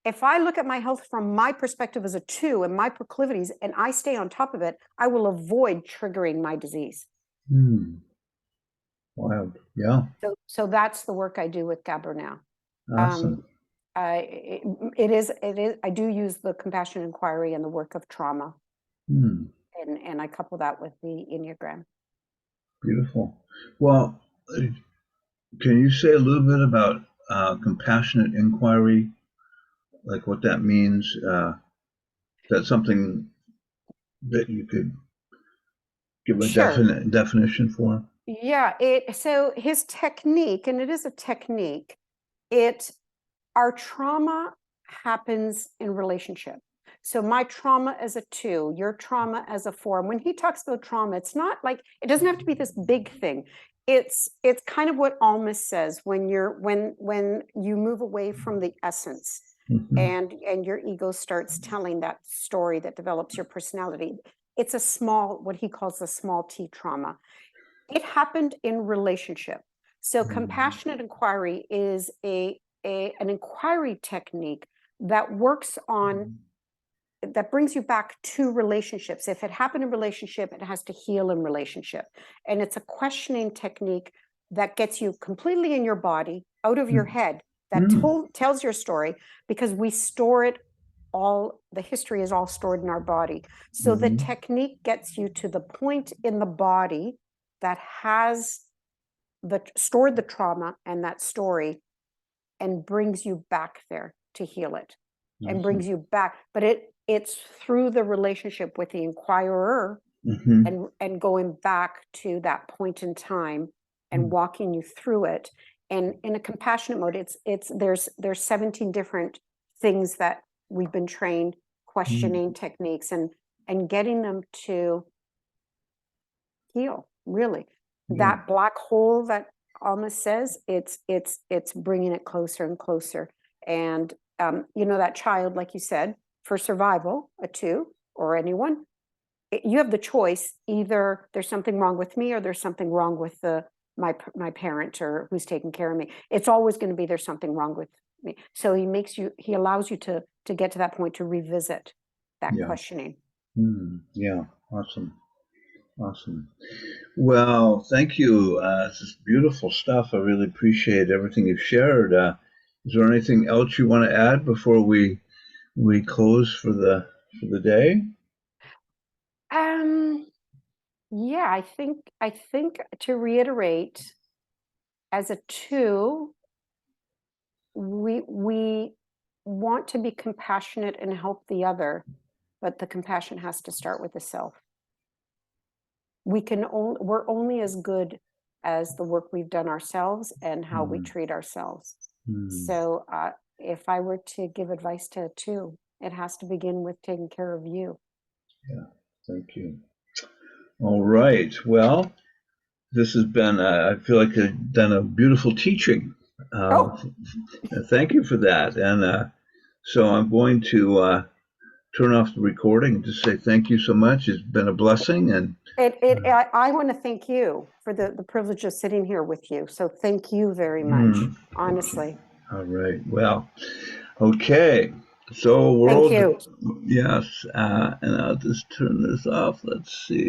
If I look at my health from my perspective as a 2 and my proclivities, and I stay on top of it, I will avoid triggering my disease. Wild. Yeah. So that's the work I do with Gabor. Awesome. It is. I do use the compassionate inquiry and the work of trauma, and I couple that with the Enneagram. Beautiful. Well, can you say a little bit about compassionate inquiry, like what that means? Is that something that you could give a definition for? Yeah. So his technique, and it is a technique. Our trauma happens in relationship. So my trauma as a 2, your trauma as a 4. And when he talks about trauma, it's not like, it doesn't have to be this big thing. It's kind of what Alma's says, when you move away from the essence and your ego starts telling that story that develops your personality. It's what he calls the small t trauma. It happened in relationship. So compassionate inquiry is an inquiry technique that works on, that brings you back to relationships. If it happened in relationship, it has to heal in relationship. And it's a questioning technique that gets you completely in your body, out of your head, that tells your story, because we store it all, the history is all stored in our body. So the technique gets you to the point in the body that has stored the trauma and that story, and brings you back there to heal it. And brings you back. But it's through the relationship with the inquirer and going back to that point in time and walking you through it. And in a compassionate mode, there's 17 different things that we've been trained, questioning techniques, and getting them to heal, really. That black hole that Alma says, it's bringing it closer and closer. And that child, like you said, for survival, a 2 or anyone, you have the choice. Either there's something wrong with me, or there's something wrong with my parent, or who's taking care of me. It's always going to be there's something wrong with me. So he allows you to get to that point, to revisit that questioning. Yeah. Awesome. Well, thank you. This is beautiful stuff. I really appreciate everything you've shared. Is there anything else you want to add before we close for the day? Yeah, I think to reiterate, as a 2, we want to be compassionate and help the other, but the compassion has to start with the self. We're only as good as the work we've done ourselves and how we treat ourselves. So if I were to give advice to a 2, it has to begin with taking care of you. Yeah. Thank you. All right. Well, this has been, I feel like I've done a beautiful teaching. Oh, Thank you for that. And so I'm going to turn off the recording and just say thank you so much. It's been a blessing. And I want to thank you for the privilege of sitting here with you. So thank you very much, honestly. All right. Well, okay. So we're Thank all, you. yes. And I'll just turn this off. Let's see.